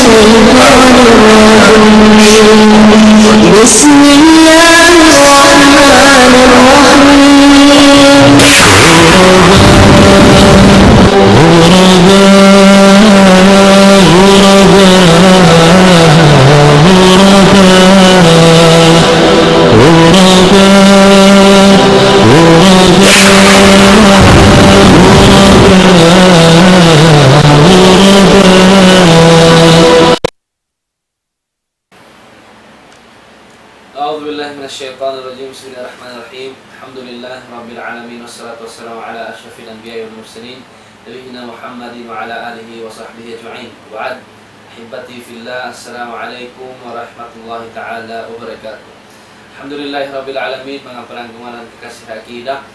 بسم الله الرحمن أعوذ بالله من الشيطان الرجيم. بسم الله الرحمن الرحيم. الحمد لله رب العالمين والصلاة والسلام على أشرف الأنبياء والمرسلين نبينا محمد وعلى آله وصحبه أجمعين. وبعد أحبتي في الله السلام عليكم ورحمة الله تعالى وبركاته. Alhamdulillah Rabbil Alamin, mga pananggumanan kekasih akidah.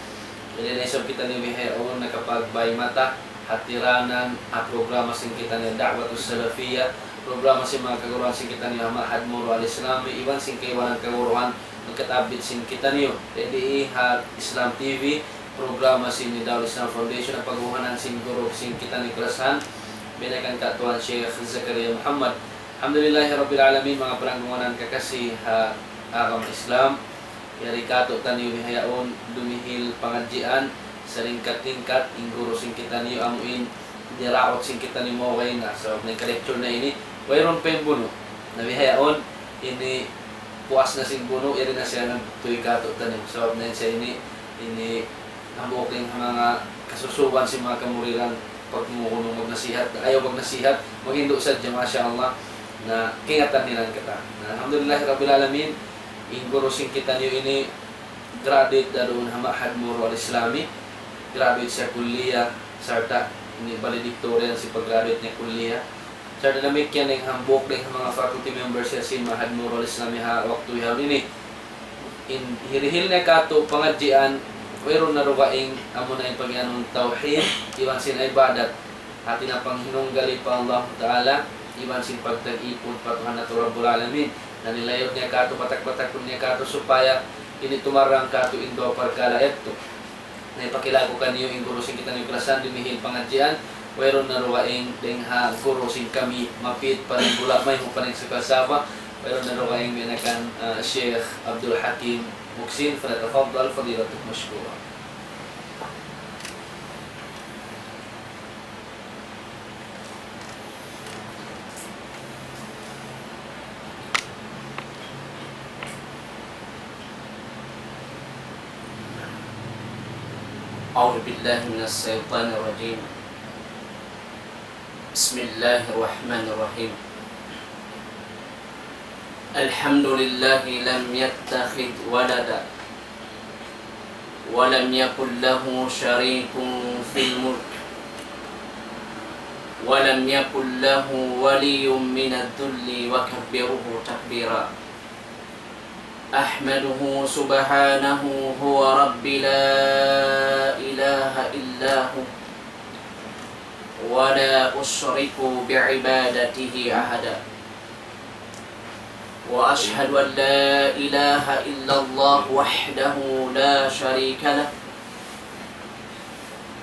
Jadi nesab kita ni bihayon nakapagbay mata hatiranan programa sing kita ni Da'watus Salafiyah, programa sing mga kaguruan sing kita ni Ma'had Nurul Islami, iwan sing kaiwanan kaguruan nagkatabit sing kita niyo. Jadi Islam TV, programa sing ni Darul Islam Foundation ang paghuhanan sing guru sing kita ni kelasan binakan katuan Syekh Zakaria Muhammad. Alhamdulillah Rabbil Alamin, mga pananggumanan kekasih agama Islam, yari kato taniyo bihayaon dumihil pangadjian sering tingkat inguro sing kita niyo amuin diraot sing kita ni mo way na so may lecture na ini wayron pa yung buno na bihayaon ini puas na sing buno iri na siya ng tuy kato taniyo so na siya ini namuking mga kasusuban si mga kamuriran pag mumukunong magnasihat ayaw magnasihat maghindo sa dyan masya Allah na kingatan nilang kita na alhamdulillah Rabbil Alamin. Inguro sing kita niyo ini graduate daroon Ma'had Nurul Islami, graduate sa kuliah sarta ini valedictorian si pag-graduate niya kuliah sarta namik yan ng hambok ng mga faculty members siya si Ma'had Nurul Islami ha waktu yaw ini hirihil na kato pangadjian pero narugaing amo na yung pagyanong tawhid iwan sin ibadat hati na panghinunggali pa Allah Ta'ala iwan sin pagtag-ipon patuhan na Rabbul Alamin na nilayot niya kato, patak-patak niya kato supaya ini tumarang kato indo parkala eto. Na ipakilako kaniyo ing gurusing kita niyo klasan dimihil pangadjian, wayron narugaing dengha gurusing kami mapit paring gulamay mo paring sa kasaba, wayron narugaing binakan Syekh Abdul Hakim Muksin, falyatafaddal fadilatuhu mashkura. أعوذ بالله من الشيطان الرجيم. بسم الله الرحمن الرحيم. الحمد لله لم يتخذ ولدا ولم يكن له شريك في الملك ولم يكن له ولي من الذل وكبره تكبيرا. أحمده سبحانه هو رب لا إله إلا هو ولا أشرك بعبادته أحدا وأشهد أن لا إله إلا الله وحده لا شريك له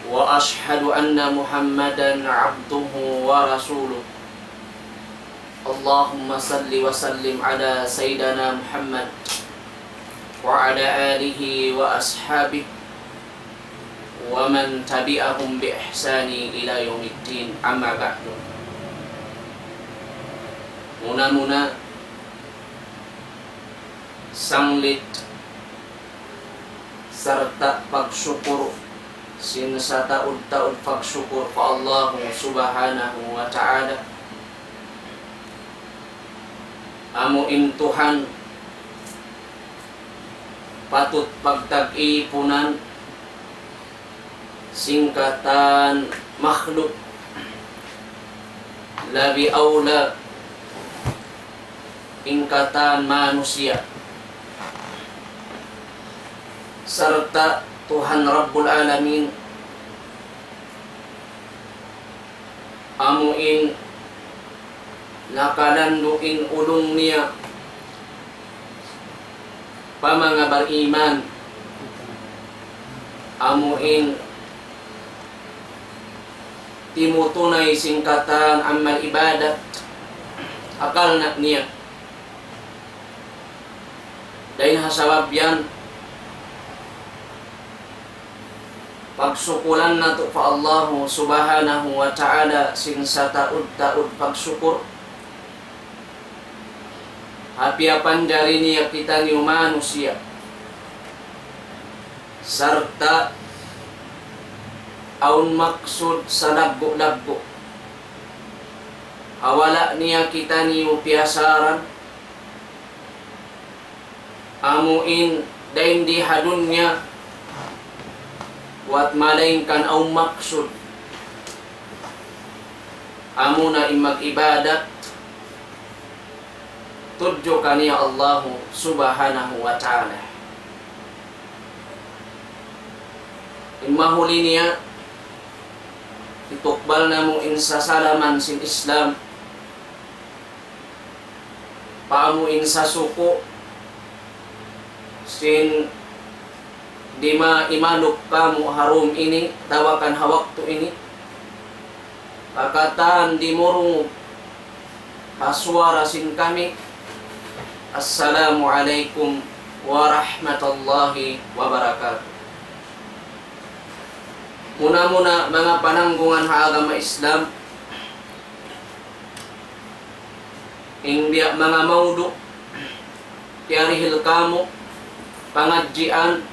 وأشهد أن محمدا عبده ورسوله. اللهم صل وسلم على سيدنا محمد وعلى آله وأصحابه ومن تبعهم بإحسان إلى يوم الدين. أما بعد. Muna-muna sanglit serta pagsyukur sin sa taud-taud pagsyukur ka Allah subhanahu wa ta'ala. Amuin Tuhan patut pagtag-ipunan singkatan makhluk labi aula ingkatan manusia serta Tuhan Rabbul Alamin amuin nakalanduin ulung niya pamanga beriman amuin timutunay singkatan amal ibadat akal na niya. Dahil hasabab yan, pagsukulan na to pa Allah subhanahu wa ta'ala sin sa taud-taud pagsukur. Hapiapan dari niya kita ni manusia. Sarta aun maksud sa labgo-labgo. Awala niya kita ni piasaran. Amuin dahin di hadun niya. Wat malaingkan aun maksud. Amu na imag-ibadat. Tudyo kaniya Allah subhanahu wa ta'ala. Imahuli niya, itukbal na mo insasalaman sin Islam, paamu insasuko, sin dima imanok kamu harum ini, tawakan hawaktu ini, pakataan di murung haswara sin kami, Assalamualaikum warahmatullahi wabarakatuh. Muna-muna mga pananggungan ha agama Islam, ingbiya mga maudu, tiarihil kamo, pangadjian,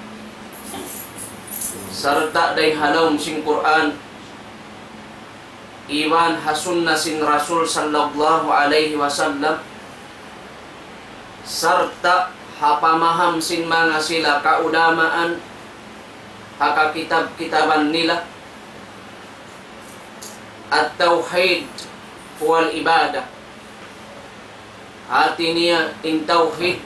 sarta day halawm sing Quran, iwan hasunna sin Rasul sallallahu alaihi wasallam, sarta hapamaham sin mga sila kaudamaan haka kitab-kitaban nila at tauhid wal ibadah. Hati niya in tauhid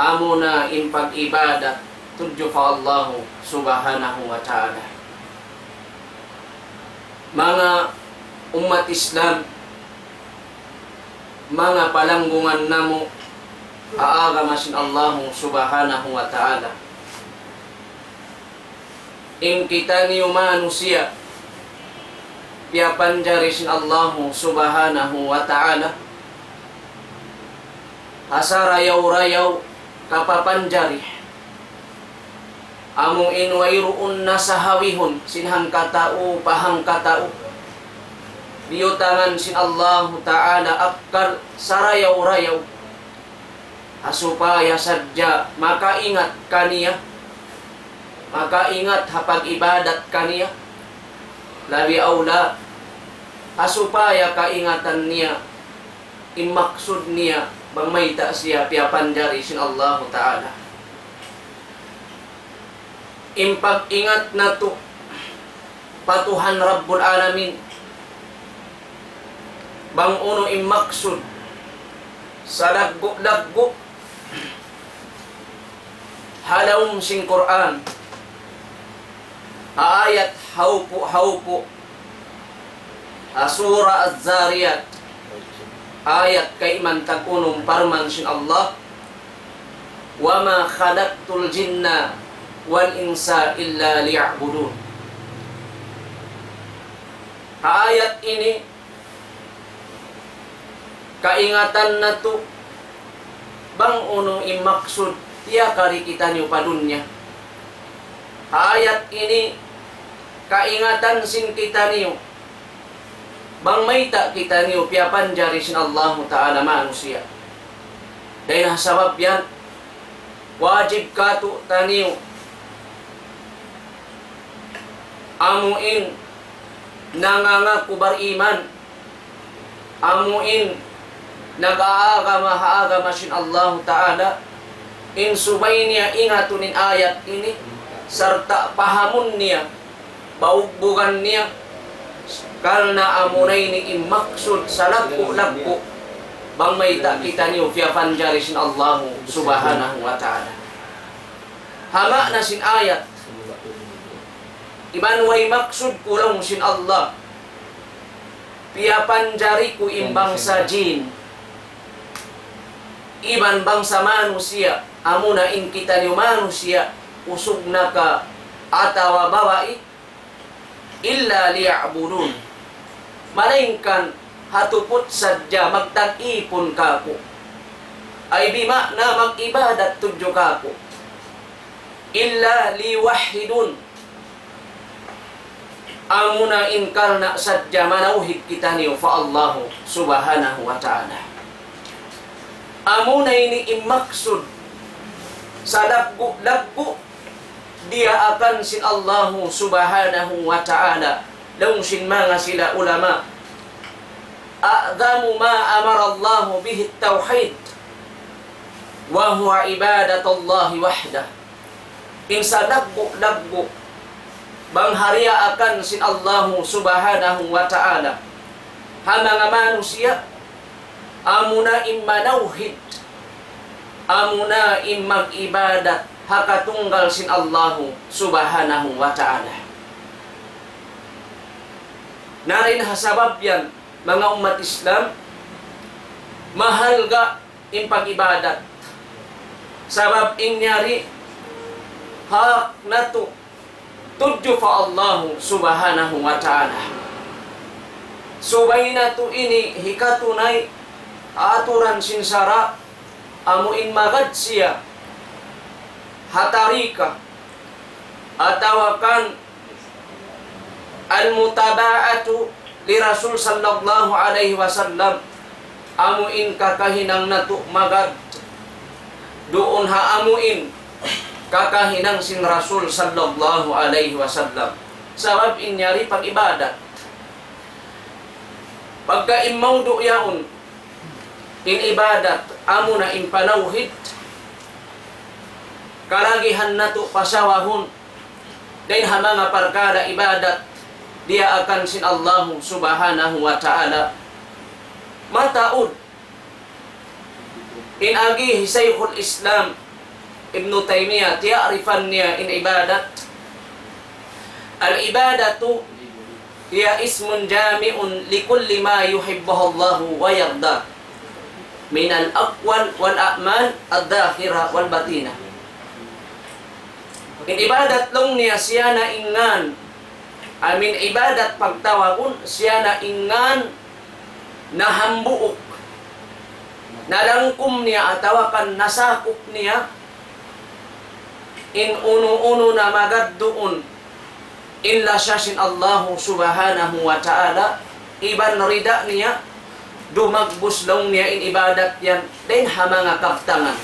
amuna in pag-ibadah tudyo fa Allah subhanahu wa ta'ala. Mga umat Islam, mga palanggungan namo aagamasin Allah subhanahu wa ta'ala. In kita niyo manusia piapanjarisin Allah subhanahu wa ta'ala asarayaw-rayaw kapapanjari among inwayruun nasahawihon sinhang katao pahang katao biyutangan sin Allah ta'ala akkal sarayaw-rayaw asupaya sadya makaingat kaniya, makaingat hapag ibadat kaniya, labi aula asupaya kaingatan niya imaksud niya bang mayta siya piapanjari sin Allah ta'ala. Impag-ingat na to patuhan Rabbul Alamin bang uno imaksud sa daggo-daggo halawm sing Quran ayat haupu Surah Az-Zariyat ayat kaiman takunum parman sin Allah wa ma khalaqtul jinna wal insa illa liya'budun. Ayat ini kaingatan na to bang unong imaksud tiya kari kita niyo padunya. Ayat ini kaingatan sin kita niyo bang mayta kita niyo piapanjari sin Allah ta'ala manusia. Dahil sabab yan wajib kato taniyo amuin nangangaku bariman, amuin nag-aagama sin Allah ta'ala, in subay niya ingatunin ayat ini sarta pahamun niya baugbugan niya kalna amunay ni imaksud sa lagpo-lagpo bang mayta kita niyo piapanjari sin Allah subhanahu wa ta'ala. Hama na sin ayat iban way maksud kulang sin Allah piapanjari ku imbang sa jin iban bangsa manusia amuna in kita niyo manusia usog na ka atawa babae illa liya'budun, malainkan hatupot sadya magtag-ipon kako. Ay di makna mag-ibadat tudyo kako. Illa liwahidun. Amuna inkal na sadya manauhid kita niyo fa Allahu subhanahu wa ta'ala. Amuna ini imaksud sa labgo dia akan sin Allahu subhanahu wa ta'ala. Laung sin mga sila ulama. A'zamu ma amara Allahu bihi tawhid. Wa huwa ibadatullahi wahdah. Insa labgo bangharia akan sin Allahu subhanahu wa ta'ala. Mga manusia amuna immanauhid, amuna mag-ibadat hakatunggal sin Allahu subhanahu wa ta'ala. Narin hasabab yan mga umat Islam, mahal ga pag-ibadat. Sabab inyari hak natu tudyo fa Allahu subhanahu wa ta'ala. Subay na to ini hikatunay aturan sinsara amuin magad siya hatarika atawakan al-mutaba'atu li Rasul sallallahu alaihi wasallam amuin kakahinang natu magad doon ha amuin kakahinang sin Rasul sallallahu alaihi wasallam. Sabab inyari pag-ibadat. Pagka imaudu yaon in ibadat amo na impanauhid kalagihan nato pasawahon din ha mga perkara ibadat dia akan sin Allahu subhanahu wa ta'ala mataud in agi Shaykhul Islam Ibn Taymiyah tiarifan niya in ibadat. Al-ibadatu hiya ismun jami'un likulli ma yuhibbuhu Allahu wa yarda min al-aqwal wal a'mal ad-dakhirah wal batinah. In ibadat long niya siya na ingan amin ibadat pagtawagon siya na ingan na hambuok nalangkum niya atawakan nasakop niya in uno-uno na magad doon illa syasin Allahu subhanahu wa ta'ala iban rida niya dumagbuslong niya in ibadat yan din hamang kaptangan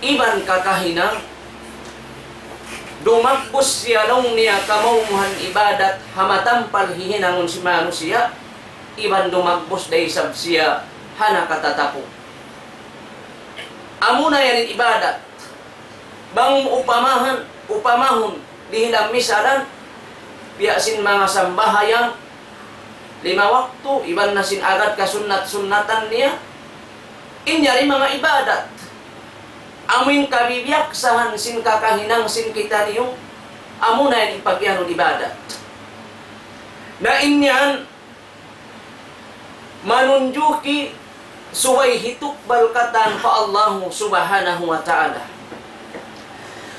iban kakahinang dumagbus siya long niya kamauhan ibadat hamatampal hihinangon si manusia iban dumagbus day sab siya hana katatapo. Amo na yan ibadat. Bang upamahon, dihilang misalan, biyasin mga sambahayang, 5 waktu, iban na sin agad kasunat-sunatan niya, inyari mga ibadat. Amin kabibiyak sahan sin kakahinang sin kita niyo, amo na yan ipagyanon ibadat. Na inyan, manunjuki, suway hituk balkatan fa Allahu subhanahu wa ta'ala.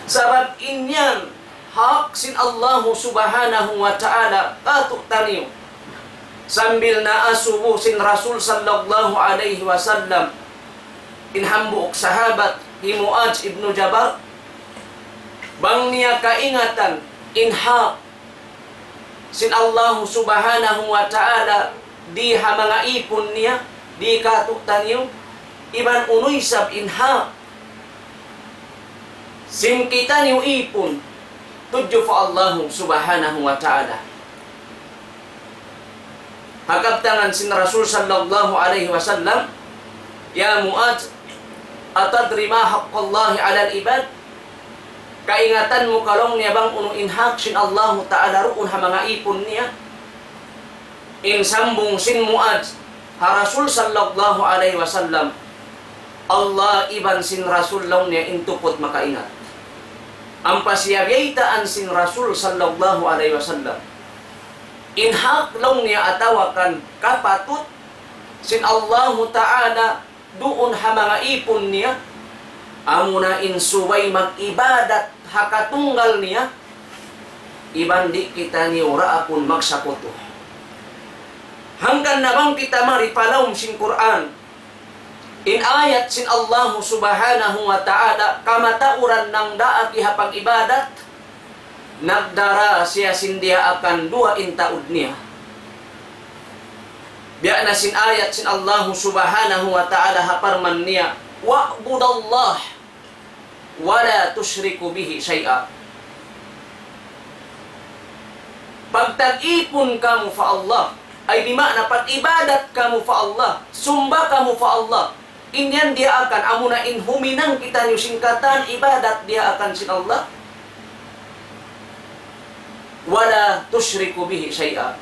Sabab inyan hak sin Allahu subhanahu wa ta'ala katuk taniyo. Sambil na asubo sin Rasul sallallahu alaihi wasallam inhambuok sahabat ni Mu'adz ibn Jabal bang niya kaingatan inhaq sin Allahu subhanahu wa ta'ala di ha mga ipon niya di katuktan niyo iban unoy sab inha sim kita niyo ipon tudyo fa Allahu subhanahu wa ta'ala. Hakabtangan sin Rasul sallallahu alaihi wasallam ya Mu'adz atadri ma haqqallahi ala al-ibad kaingatan mo kalong niya bang uno inhaq sin Allahu ta'ala ruun ha mga ipon niya in sambung sin Mu'adz ha Rasul sallallahu alaihi wasallam Allah iban sin Rasul law niya intupot makaingat. Ang pasiyagaytaan sin Rasul sallallahu alaihi wasallam inhaq law niya atawakan kapatut sin Allahu ta'ala doon ha mga ipon niya amuna insubay mag-ibadat hakatunggal niya iban di kita ni ura akon magsakoto. Hanggang nabang kita maripalawm sin Quran. In ayat sin Allah subhanahu wa ta'ala kamatauran ng daak ihapag ibadat nagdara siya sindia akan dua intaud niya. Biya na sin ayat sin Allah subhanahu wa ta'ala haparman niya wa'budallah wa la tusyriku bihi syai'a. Pagtag-ipon kamu fa Allah ay di makna pag-ibadat kamu fa Allah, sumba kamu fa Allah. Inyan dia akan amuna in huminang kita yung singkatan ibadat dia akan sin Allah. Wala tusyriku bihi syai'a.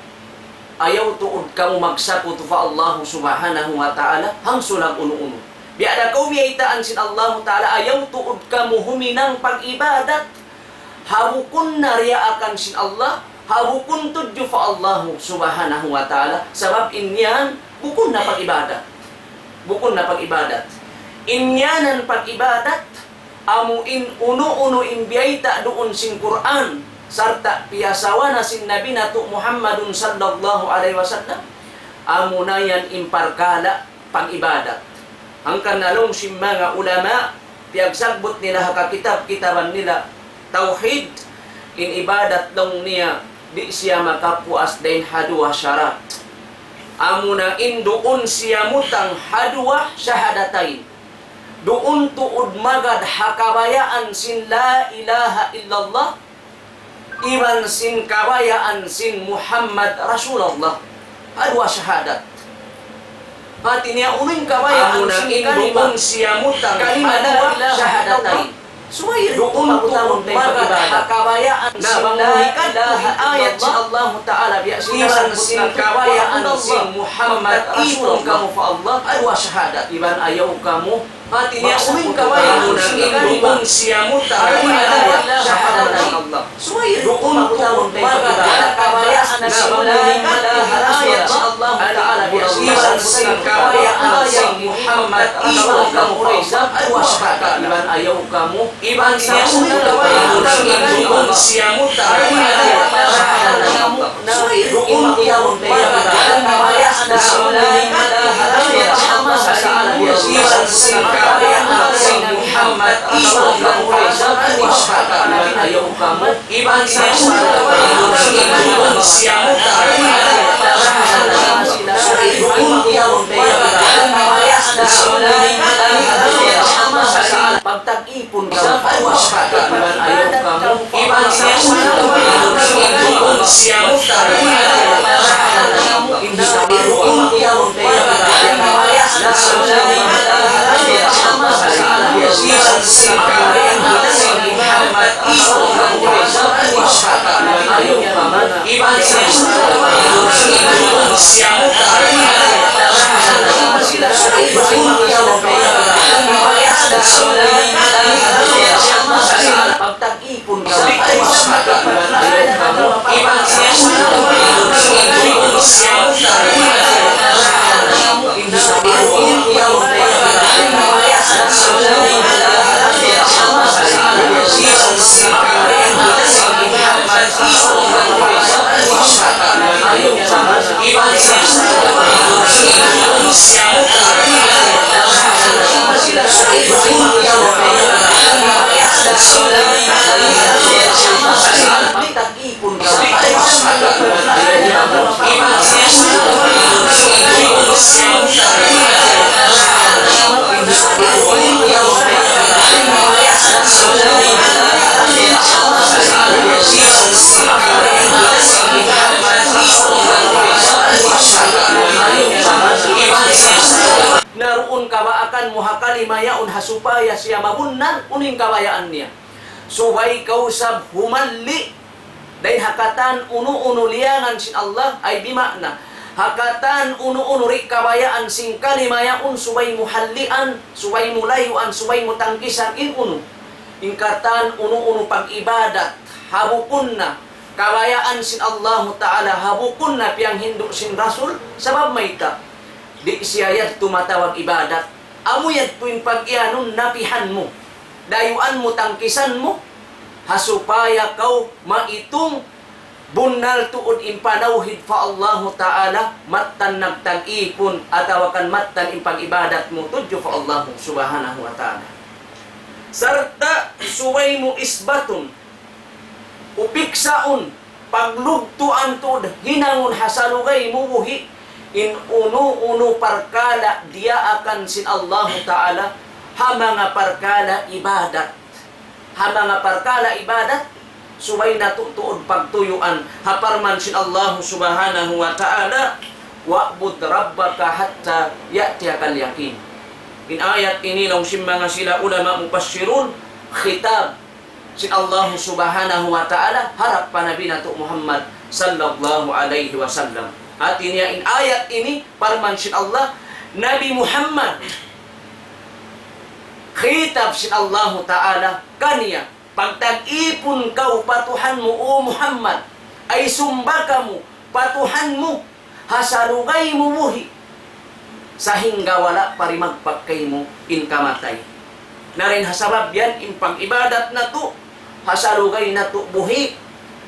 Ayaw tuod kamu magsapot fa Allah subhanahu wa ta'ala hang sulang unu-unu. Biada kau miyaitaan sin Allah ta'ala ayaw tuod kamu huminang pag-ibadat. Habukun na riya akan sin Allah. Habukun tudyo fa Allah subhanahu wa ta'ala. Sabab inyan bukun na pag-ibadat. Bukun na pag-ibadat. Inyanan pag-ibadat, amuin uno-uno imbiyayta doon sin Quran, sarta piyasawa na sin Nabi nato Muhammadun sallallahu alaihi wasallam, amunayan imparkala pag-ibadat. Hangkan nalong sin mga ulama, piagsagbot nila hakakitab-kitaban nila, tauhid, in ibadat long niya, di siya makapuas dahin hadwa syarat. Amuna in doon siya mutang hadwa syahadatain. Doon tuod magad hakabayaan sin la ilaha illallah. Iban sin kabayaan sin Muhammad Rasulullah. Hadwa syahadat. Hati niya uming kabayaan sin doon siya mutang hadwa syahadatain. Sumayri doon tuod magad hakabayaan sin la ilaha ayat sin Allah Ta'ala biya sin kabayaan sin Muhammad Rasulullah kamu fa Allah adwa syahadat iban ayaw kamu hati niya uming kabayaan sin doon siya mutang hadwa syahadat Allah sumayri doon tuod magad hakabayaan sin la ilaha ayat sin Allah Ta'ala biya sin kabayaan sin Muhammad Rasulullah kamu fa Allah adwa syahadat iban ayaw kamu iban siya doon siya mutang pagtag-ipon ka ayaw kamu iban siya pagtag-ipon ka naroon kabaakan muhakalimayaon hasupaya siya mabunnan uning kabayaan niya. Subay kausab humalli dahil hakatan uno-uno liyangan sin Allah ay bimakna hakatan uno-uno rik kabayaan sin kalimayaon subay muhallian, subay mulayuan, subay mutangkisan in uno. Ingkatan uno-uno pag-ibadat habukun na kabayaan sin Allah Ta'ala habukun na piyang hindu sin Rasul sabab mayta di siya yad tumatawag ibadat amo yad tuwing pag-iyanon napihan mo dayuan mo tangkisan mo hasupaya kau maitong Bunal tuod impanawhid fa Allahu Ta'ala mattan nagtag-ipon atawakan mattan impang ibadat mo tudyo fa Allahu Subhanahu wa Ta'ala. Sarta suway mo isbatun upiksaon paglugtuan tuod hinangon hasalugay mo buhi in uno parkala dia akan sin Allahu Ta'ala ha mga parkala ibadat. Ha mga parkala ibadat subay natutuod pagtuyuan haparman sin Allah Subhanahu wa Ta'ala wa'bud rabbaka hatta ya'tiyakal yakin. In ayat ini lang mga sila ulama mufassirun khitab sin Allah Subhanahu wa Ta'ala harap pa Nabi nato Muhammad sallallahu alaihi wasallam. At in ayat ini parman sin Allah Nabi Muhammad khitab sin Allah Ta'ala kaniya pagtag-ipon kau patuhan mo o Muhammad ay sumba ka mo patuhan mo hasalugay mo buhi sa hingga wala parimagpakay mo in kamatay. Na rin hasabab yan impang ibadat na to hasalugay na to buhi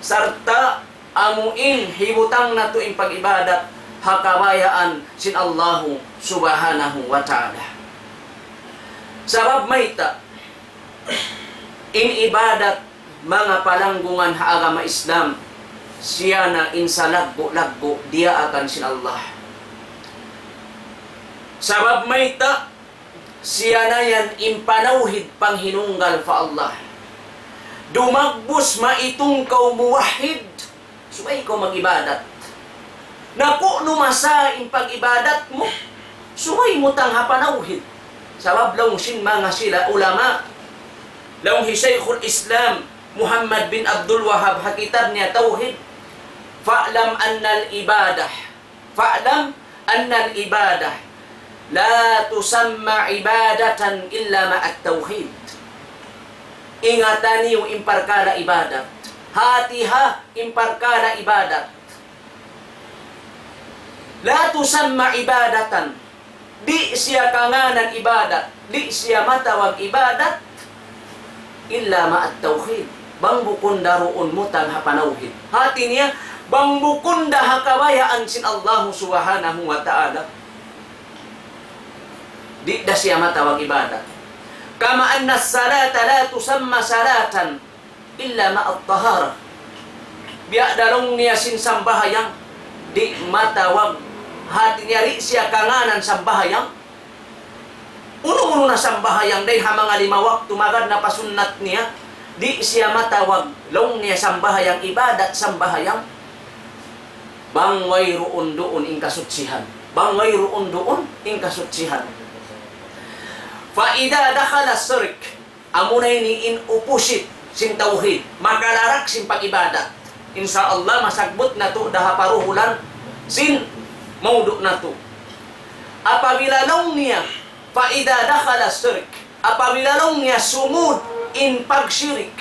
sarta amuin hibutang na to impang ibadat hakabayaan sin Allahu Subhanahu wa Ta'ala. Sabab mayta in ibadat mga palanggungan ha agama Islam siya na insalagbo-lagbo dia akan sin Allah. Sabab mayta siya na yan impanawhid panghinunggal fa Allah. Dumagbus maitong kau muwahid subay ko mag-ibadat. Naku numasa impag-ibadat mo subay mo tang hapanawhid. Sabab lang sin mga sila ulama law hi Shaykhul Islam Muhammad bin Abdul Wahhab hakitab niya tauhid fa'lam anna al-ibadah la tusamma ibadatan illa ma'at tauhid. Ingatan yung imparkala ibadat hatiha imparkala ibadat la tusamma ibadatan di siya kanganan ibadat di siya matawag ibadat illa ma'at tauhid bang bukunda roon mutang hapanawhid hati niya bang bukunda hakabayaan sin Allah Subhanahu wa Ta'ala di da siya matawag ibadat kama anna salata la tusamma salatan illa ma'at tahara biya dalong niya sin sambahayang di matawag hati niya ri siya kanganan sambahayang uno-uno na sambahayang day ha mga 5 waktu magad na pasunnat niya di siya matawag long niya sambahayang ibadat sambahayang bangway roon doon ing kasutsihan bangway roon doon ing kasutsihan fa ida dakhala sirik amunay ni in opposite sin tauhid magalarak sin pag-ibadat insyaallah masagbot na to daha paruhulan sin maudu na to apabila long niya faida dakhala syirik apabila long niya sumud in pagsyirik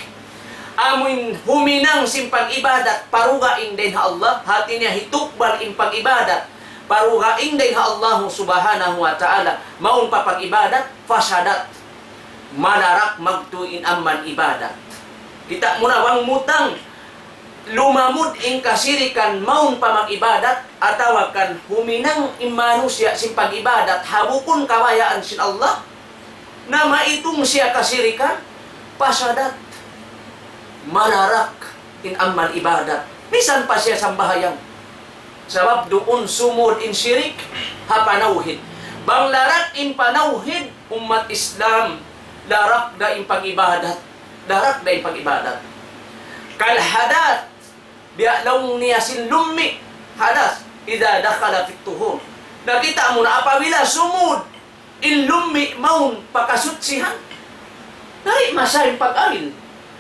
amin huminang sin pag-ibadat parugaing din ha Allah hati niya hitukbal in pag-ibadat parugaing din ha Allah Subhanahu wa Ta'ala maun pa pag-ibadat fasadat malarak magtuin amman ibadat kita muna wang mutang lumamud ing kasirikan maun pa mag-ibadat atawakan huminang imanusya sin pag-ibadat habukon kabayaan sin Allah na maitong siya kasirikan pasadat malarak in ammal ibadat bisan pa siya sambahayang sabab doon sumud in syirik hapanawhid bang larak in panawhid umat Islam larak da in pag-ibadat larak da in pag-ibadat kal hadat biya law niya sin lummi hadas idza dakhala fit tuhur nakita mo na apabila sumud in lummi maun pakasutsihan dahil masay pag-alin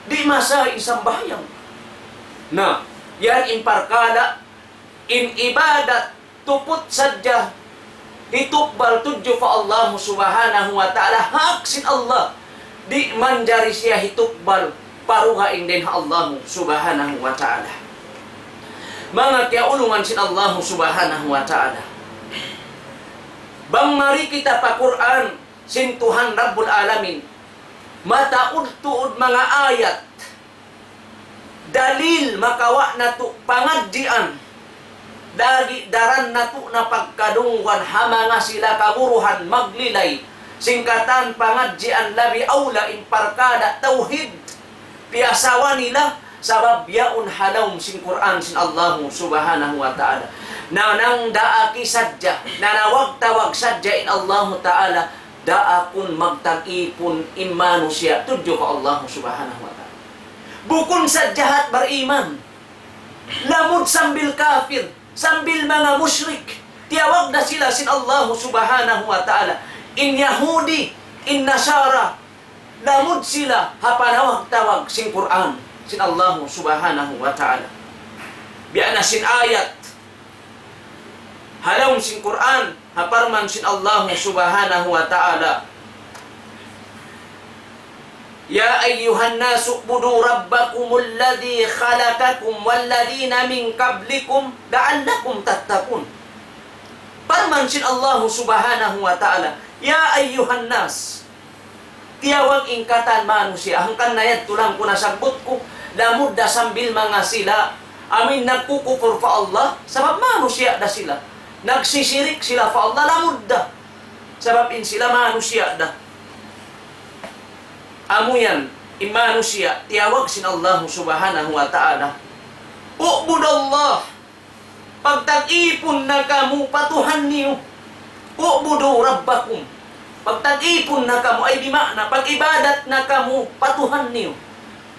di masay isang bahayang na yan imparkala in ibadat tuput sadya hitukbal tudyo fa Allah Subhanahu wa Ta'ala haksin Allah di manjari siya hitukbal paruhaing din Allah Subhanahu wa Ta'ala mga kiaulungan sin Allah Subhanahu wa Ta'ala bang mari kita pa Quran sin Tuhan Rabbul Alamin mataud-tuod mga ayat dalil makawa nato pangadjian dagi daran nato na pagkadungwan hamanga sila kaburuhan maglilay singkatan pangadjian labi aula imparkada tauhid piasawa nila sabab yaun halawm sin Quran sin Allah subhanahu wa ta'ala nanang daaki sadya nanawag tawag sadya in Allah ta'ala daakun magtag-ipon imano siya tudyo ka Allah subhanahu wa ta'ala bukun sadyahat beriman lamud sambil kafir sambil mga musyrik tiyawag na sila sin Allah subhanahu wa ta'ala in Yahudi in Nasara lamud sila hapanawag tawag sin Quran sin Allah subhanahu wa ta'ala biana sin ayat halawm sin Quran haparman sin Allah subhanahu wa ta'ala ya ayyuhan nasu budu rabbakumul ladzi khalaqakum walladina min qablikum la'allakum tattaqun parman sin Allah subhanahu wa ta'ala ya ayyuhan nas tiyawag ingkatan manusia hangkan nayad tulang ko nasagbot ko lamud da sambil mga sila amin nagkukufur fa Allah sabab manusia da sila nagsisirik sila fa Allah lamud da sabab in sila manusia da amuyan imanusia tiyawag sin Allah subhanahu wa ta'ala u'budallah pagtag-ipon na kamu patuhan niyo u'budu rabbakum pagtag-ipon na kamu ay bimakna pag-ibadat na kamu patuhan niyo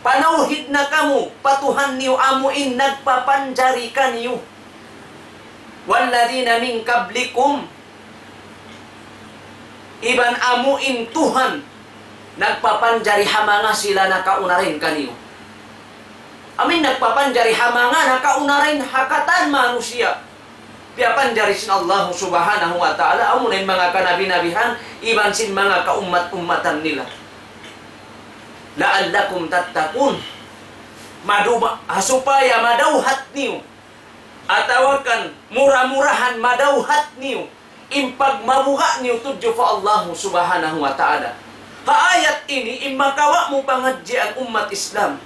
panauhid na kamu patuhan niyo amuin nagpapanjari ka niyo walladina min qablikum iban amuin Tuhan nagpapanjari hamanga sila na kaunarin kaniyo amin nagpapanjari hamanga na kaunarin hakatan manusia piapanjari sin Allah subhanahu wa ta'ala amunin mga kanabi-nabihan iban sin mga kaummat-ummatan nila la'allakum tattaqun supaya madauhat niyo atawakan murah-murahan madauhat niyo impag mabuha niyo tudyo fa Allah subhanahu wa ta'ala ayat ini imakawa mo pangadji ang umat Islam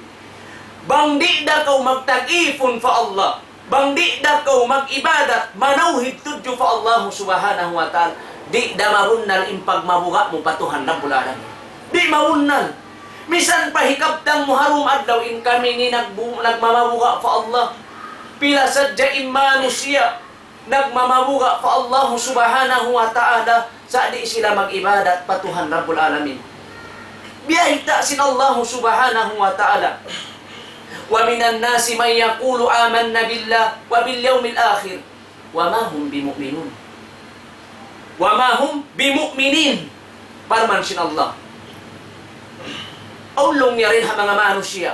bang di da kau magtag-ipon fa Allah bang di da kau mag-ibadat manauhid tudyo fa Allah subhanahu wa ta'ala di da marunnal impag mabuha mo patuhan Rabbul Alamin di marunnal misan pahikabtang muharum adlaw in kami ni nagmamabuha fa Allah pila sadya in manusia nagmamabuha fa Allah subhanahu wa ta'ala sa di sila mag-ibadat patuhan Rabbul Alamin biyahita sin Allah subhanahu wa ta'ala wa minan nasi man yaqulu amanna billah wa bil yawmil akhir wa ma hum bimu'minun wa ma hum bimu'minin parman sin Allah aulong niya rin mga manusia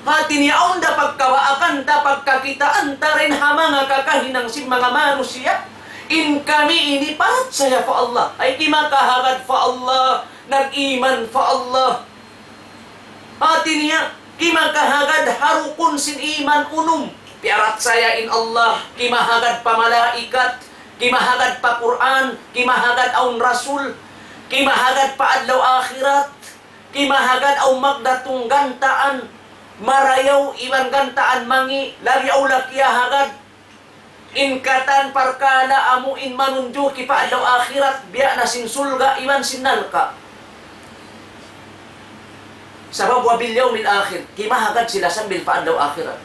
hati niya aun da pagkawaakan da pagkakitaan ta rin mga kakahinang sin mga manusia in kami ini parat saya fa Allah ay kimakahagad fa Allah nag-iman fa Allah hati niya kimakahagad harukun sin iman unum piarat saya in Allah kimahagad pa malaikat kimahagad pa Quran kimahagad aun rasul kimahagad pa adlaw akhirat kimahagad aw magdatong gantaan marayaw iban gantaan mangi lariaw lakiyahagad inkatan parkala amuin manunjo ki pa adlaw akhirat biya na sin sulga iban sinalka sabab wa bil yawmil akhir kimahagad sila sambil pa adlaw akhirat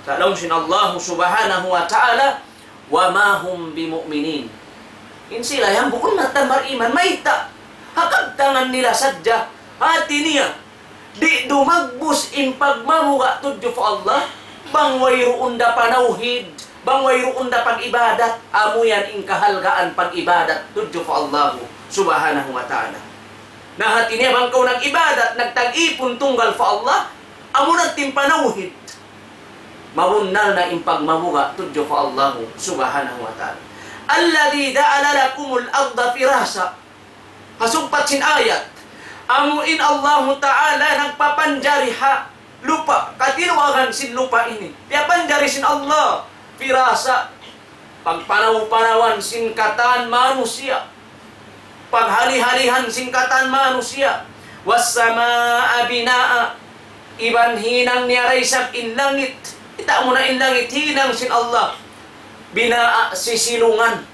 salaw sin Allah subhanahu wa ta'ala wa ma hum bimu'minin in sila yang bukun matan mariman maita hakag tangan nila sadya hati niya di dumagbus in pagmamuga tudyo fa Allah bang wayroon da panauhid bang wayroon da pag-ibadat amuyan in kahalgaan pag-ibadat tudyo fa Allah subhanahu wa ta'ala na hati niya bang kau nag-ibadat nagtag-ipon tunggal fa Allah amunan timpanauhid mawunnal na in pagmamuga tudyo fa Allah subhanahu wa ta'ala alladhi da'ala lakumul arda firasa hasumpat sin ayat amuin Allah Ta'ala nagpapanjari ha lupa katinuagan sin lupa ini piapanjari sin Allah firasa pagpanaw-panawan singkatan manusia paghali-halihan singkatan manusia wassamaa binaa iban hinang niya raysab in langit. Ita mo na in langit, hinang sin Allah. Binaa sisilungan.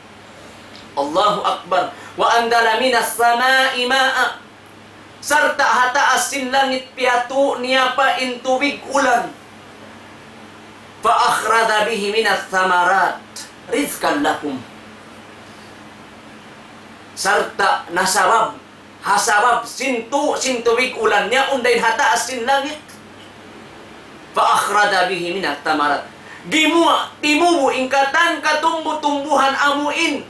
Allahu Akbar. Wa andala minas samai ma'a. Sarta hataas sin langit piatu niya pa in tubig ulan. Fa akhrada bihi minas thamarat rizqan lakum. Sarta nasabab hasabab sin tubig ulan niya undain hataas sin langit. Fa akhrada bihi minat thamarat. Gimua timubu ingkatan katumbu-tumbuhan amuin.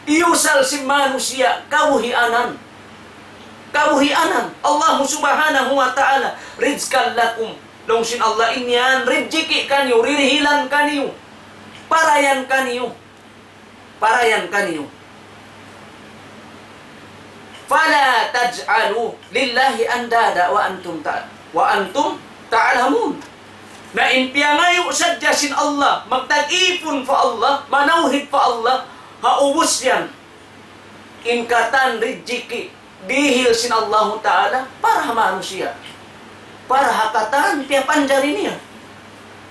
Iusal si manusia kabuhianan. Allah subhanahu wa ta'ala rizqan lakum. Longsin Allah inyan rizki kanyo, ririhilan kanyo, parayan kanyo. Fala taj'alu lillahi andada wa antum ta'lamun. Na impiya ngayo sadya sin Allah, magtag-ipon fa Allah, manauhid fa Allah, haubos yan. Ingkatan rizki dihil sin Allah Ta'ala para manusia. Para hakatan piya panjari niya.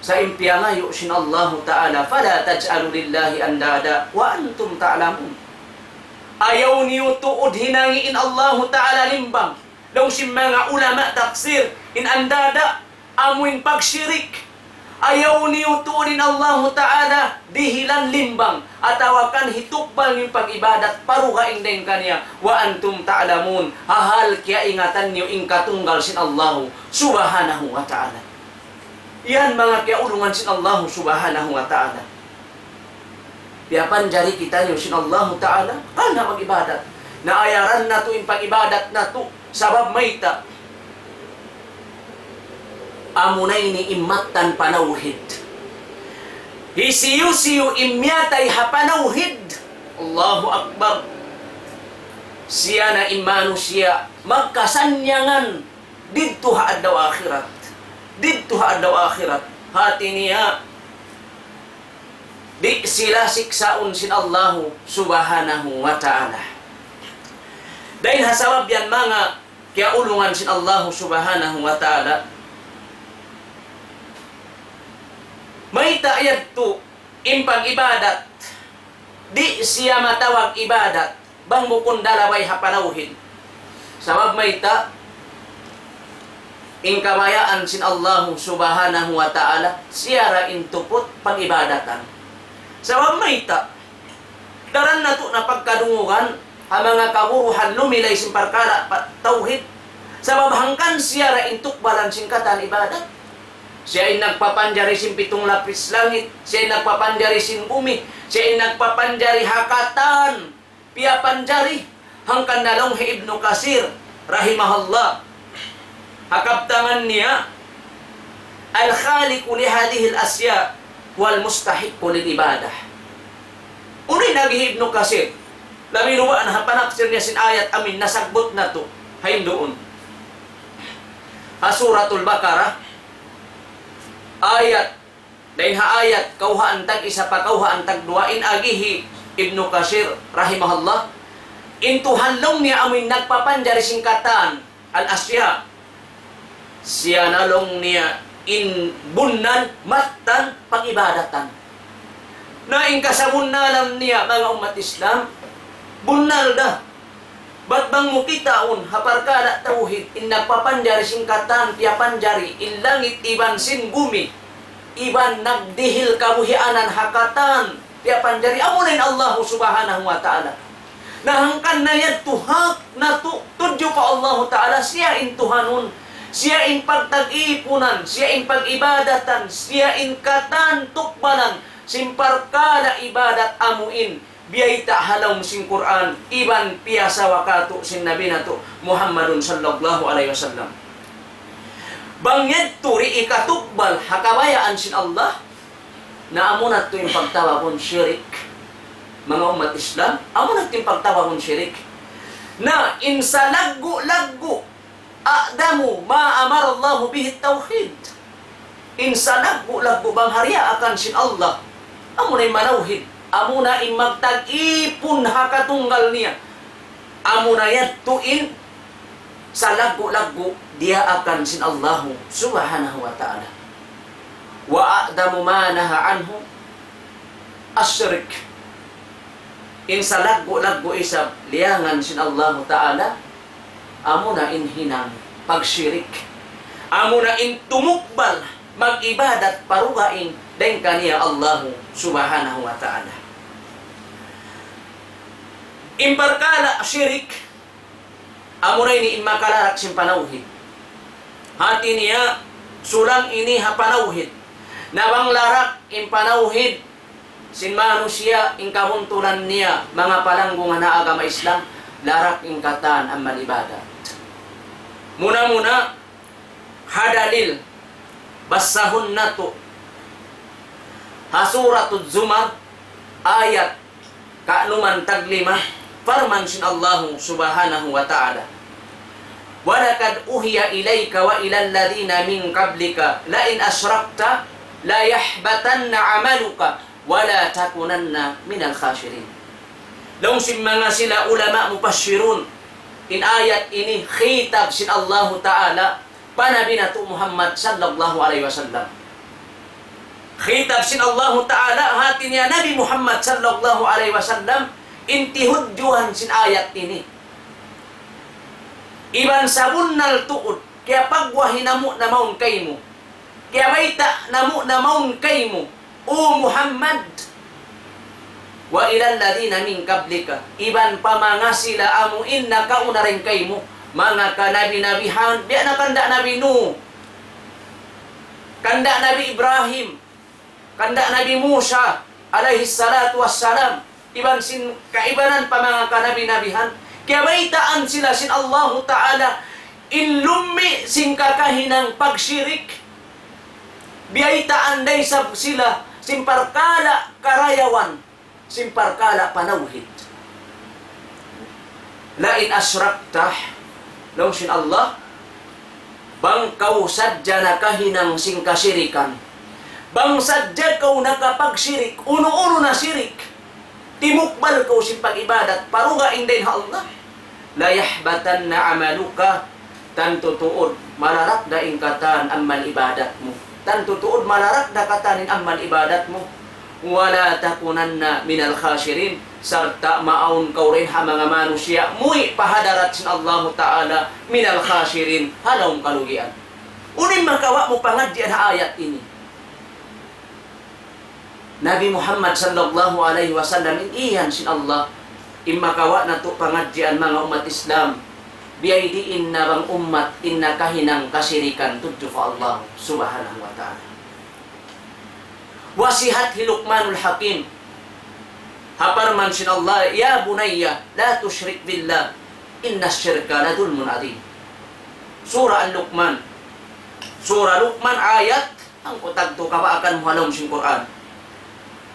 Sa impiya ngayo sin Allah Ta'ala, fala taj'alu lillahi andada wa antum ta'lamun. Ayaw niyo tuod hinangiin Allah Ta'ala limbang. Daw si mga ulama taksir in andada amuin pagsyirik. Ayaw niyo tuodin Allah Ta'ala dihilan limbang at awakan hitukbal yung pag-ibadat parugaing din kanya wa antum ta'lamun. Hahal kaya ingatan niyo ingkatunggal sin Allah subhanahu wa ta'ala. Yan mga kaya ulungan sin Allah subhanahu wa ta'ala. Piyapan jari kita niyo sin Allah Ta'ala na mag-ibadat. Naayaran na to yung pag-ibadat na to sabab mayta. Amunay ni imatan panauhid. Hisiyu-siyu imyatay hapanauhid. Allahu Akbar. Siya na imanu siya magkasanyangan didto haadlaw akhirat. Hati niya di sila siksaun sin Allahu subhanahu wa ta'ala. Dahil hasabab yan mga kaya ulungan sin Allahu subhanahu wa ta'ala. May taayad to impang ibadat. Di siya matawag ibadat. Bang mukun dalaway hapanauhin. Sabab may ta ingkabayaan sin Allahu subhanahu wa ta'ala siya ra intupot pang-ibadatan. Sabab may ta daran na to na pagkadungugan ang mga kaburuhan lumilay sin parkara tauhid. Sabab hangkan siya ra intukbalan sin katan ibadat. Siya ay nagpapanjari sin pitong lapis langit. Siya ay nagpapanjari sin bumi. Siya ay nagpapanjari hakatan. Piya panjari. Hangkan nalong Ibnu Katsir rahimahullah. Hakabtangan niya. Al-khaliqu li hadhihi al-asya wal mustahiqu lil ibadah. Uni nagi Ibnu Katsir. Lamiruan hapanaksir niya sin ayat amin nasagbot na to. Hayin doon. Suratul Baqarah ayat dain ha ayat kauhaan tag isa pa kauhaan tag duain agihi Ibnu Katsir rahimahullah intuhanlong niya amin nagpapanjari singkatan al-asya siya nalong niya in bunnan matan pangibadatan na ingkasabunnalan niya mga umat Islam bunnal da ba't bang mo kitaon haparkada tauhid in nagpapanjari singkatan piyapanjari in langit iban sin bumi iban nagdihil kabuhianan hakatan piyapanjari amunin Allah subhanahu wa ta'ala nahangkan na yan tuhak na tudyo pa Allah ta'ala siya in tuhanon siya in pagtag-ipunan siya in pag-ibadatan siya in katan tukbalan simparkada ibadat amuin biyay ta'halaw sin Quran iban piyasa wakatu sin Nabi na to Muhammadun sallallahu alaihi wasallam bangyad turi ikatukbal hakabayaan sin Allah na amunat to yung pagtawagong syirik mga umat Islam amunat to yung pagtawagong syirik na insa laggo a'damu ma amara Allah bihi tawhid insa laggo bang hariya akan sin Allah amunay manawhid amuna in magtag-ipon hakatunggal niya. Amuna yan tuin sa lagu-lagu dia akan sin Allahu subhanahu wa ta'ala. Wa a'damu ma naha anhu asyrik. In sa lagu-lagu isab liangan sin Allahu ta'ala, amo na in hinang pagsyirik. Amo na in tumukbal mag-ibadat parugain den kaniya Allahu subhanahu wa ta'ala. Imparkala syirik, amo na ini imakalarak sin panauhid. Hati niya sulang ini hapanauhid. Nabang larak impanauhid sin manusia ingkamuntulan niya mga palanggungan na agama Islam, larak ingkatan ang malibadat. Muna-muna hadalil basahun nato hasuratul Zumar ayat kaanuman taglima farman sin Allahu subhanahu wa ta'ala. Walakad uhiya ilayka wa ilal ladhina min qablika la in asyrakta la yahbatanna amaluka wa la takunanna minal khasirin. Laung sin mga sila ulama mupasyirun, in ayat ini khitab sin Allahu ta'ala panabi na Muhammad sallallahu alaihi wasallam. Khitab sin Allahu ta'ala hati niya Nabi Muhammad sallallahu alaihi wasallam, intihudjuhan sin ayat ini. Iban sabunnal tuud, kaya pagwahi namu na maun kaymo. Kaya baita namu na maun kaymo, o Muhammad. Wa ilal ladina min qablika, iban pamangasila amu inna kauna rin kaymo, mga kanabi-nabihan, di na kanda Nabi Nuh, kanda Nabi Ibrahim, kanda Nabi Musa, alaihi salatu wassalam, iban sin kaibanan pa mga kanabi-nabihan. Kaya maitaan sila sin Allahu ta'ala inlumi sin kakahinang pagsyirik. Biyaitaan day sab sila sin parkala karayawan, sin parkala panawhid. Lain asraktah, laung sin Allah, bang kau sadya na kahinang sin kasirikan, bang sadya kau nakapagsirik, uno-uno na sirik, timukbal kau sin pag-ibadat, paruga inday na Allah, la yahbatan na amaluka, tan tutuod malarak da ingkatan amal ibadat mo, tan tutuod malarak da katanin amal ibadat mo, wala takunanna minal khasirin, sarta maun kau rin ha mga manusia muy pahadarat sin Allah ta'ala minal khasirin, halawang kalugian. Unin makawa mo pangadyan ha ayat ini. Nabi Muhammad sallallahu alaihi wasallam iyan sin Allah imakawa na to pangadyan mga umat Islam biyaidiin na bang umat inna kahinang kasirikan tudyo fa Allah subhanahu wa ta'ala. Wasihat hi Luqmanul Hakim, haparman sin Allah, ya bunayya la tusyrik billah inna syirka la dhulmun adhim. Surah Al-Luqman, Surah Luqman ayat ang kutagto kapaakan muhalom sin Quran.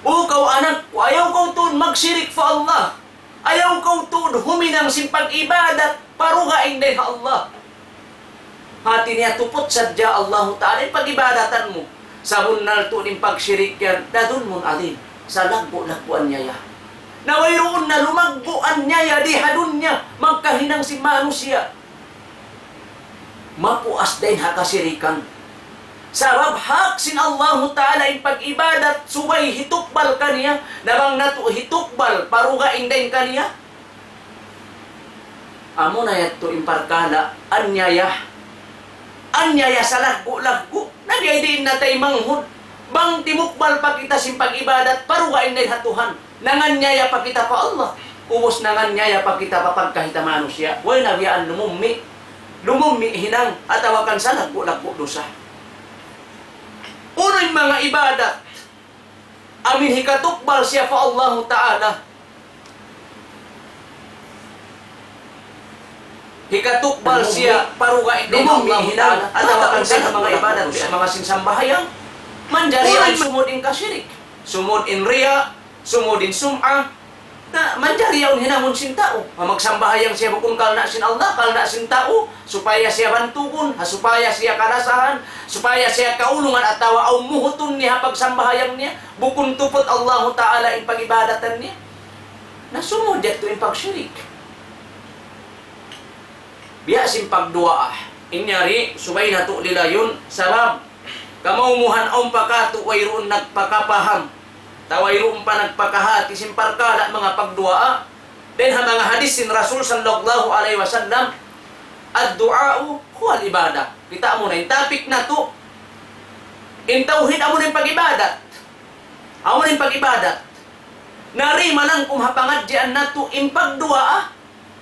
O kau anak, ayaw kau tuon magsirik fa Allah, ayaw kau tuon huminang sin pag-ibadat parugain day ha Allah. Hati niya tupot sadya Allah ta'ala pag-ibadatan mo. Sabon na ito ng pagsirik yan, dadun mo alin, sa lagbo-lagbuan niya ya. Nawayroon na lumagbuan niya ya, di hadun niya, magkahinang si manusia. Mapuas din hakasirikan. Sabab hak sin Allah ta'ala yung pag-ibadat, subay hitukbal kaniya, nabang nato hitukbal, parugain din kaniya. Amo na yato yung parkala, anyaya sa lagbo-lagbo, nagyaydiin na tayo manghud, bang timukbal pa kita sin pag-ibadat, parugain din hatuhan, nanganyaya pa kita pa Allah, ubos nanganyaya pa kita pa pagkahita manusia, way nabiyaan lumumi hinang, atawakan sa lagbo-lagbo dosa. Uno'y mga ibadat, amin hikatukbal siya pa Allah ta'ala, hikatukbal siya parugain din Allah ta'ala, atawakan sa mga ibadat sa mga sinsambahayang manjari ang sumod in kasyirik, sumod in riya, sumod in sum'a, na manjari ang hinamon sin tao, magsambahayang siya bukong kalna sin Allah, kalna sin tao, supaya siya bantugon, supaya siya kalasahan, supaya siya kaulungan at tawa o muhuton niya pagsambahayang niya, bukong tupot Allah ta'ala in pag-ibadatan niya, na sumod yato in pagsyirik. biya sin pagduaa. Inyari, subay na to nila yun, sabab, kamaumuhan ang pakato, wayroon nagpakapaham, tawayroon pa nagpakahati, simparkala mga pagduaa. Then ha mga hadis sin Rasul sallallahu alaihi wasallam, ad-du'a'u huwa al-ibadah. Kita mo na yung topic na to. In tauhid amo na yung pag-ibadat. Amo na yung pag-ibadat. Narima lang kung hapangadyan na to in pagdu'a,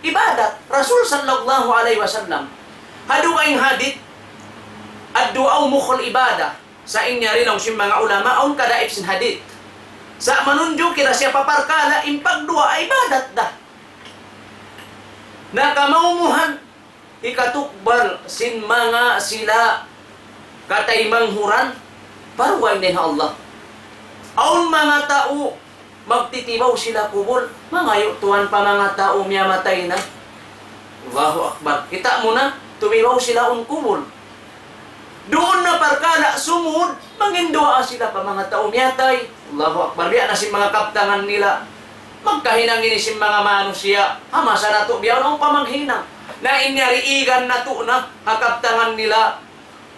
ibadat. Rasul sallallahu alaihi wasallam. Hadu kayong hadith, ad-du'a'u mukhul ibadah. Sa inyari lang si mga ulama, aun kadaib sin hadith. Sa manunjo kira siya paparkala, in pagdu'a, ibadat dah. Nakamaumuhan, ikatukbal sin mga sila katay manghuran paruway din Allah. Aun mga tao magtitibaw sila kubol, mangayo tuwan pa mga tao miyamatay na. Allahu Akbar. Kita mo na, tumibaw sila un kubol. Doon na parkala sumud, mangindua sila pa mga tao miyatay. Allahu Akbar. Biya na si mga kaptangan nila. Magkahinang ini si mga manusia. Hamasa na to, biya na pamanghinang. Na inyari igan na to na, hakaptangan nila.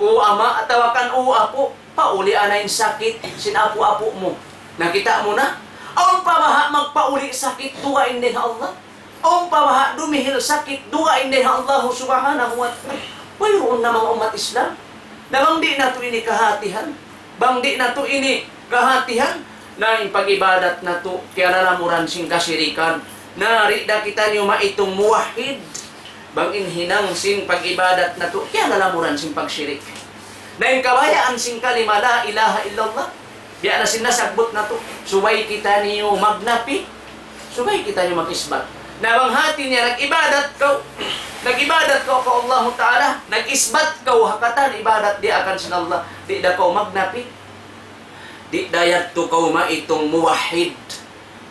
O ama, atawakan o apo, pauli anayin sakit, sinapo-apo mo. Nakita mo na? Ang pabaha magpauli sakit, duwain din Allah. Ang pabaha dumihil sakit, duwain din Allah subhanahu wa ta'ala. Mayroon na mga umat Islam. Nang di na to ini kahatihan. Bang di na to ini kahatihan. Na yung pag-ibadat na to, kaya nalamuran sing kasirikan. Narida kita niyo maitong muwahid. Bang inhinang sing pag-ibadat na to, kaya nalamuran sing pagsyirik. Na yung kabayaan sing kalima, la ilaha illallah. Biya na sinasagbot na to. Subay kita niyo magnapi. Subay kita niyo mag-isbat. Na bang hati niya, nag-ibadat ka. Nag-ibadat ka ka Allah Ta'ala. Nag-isbat ka, hakatan, ibadat di akan sinallah. Di da ka magnapi. Di dayat to ka maitong muwahid.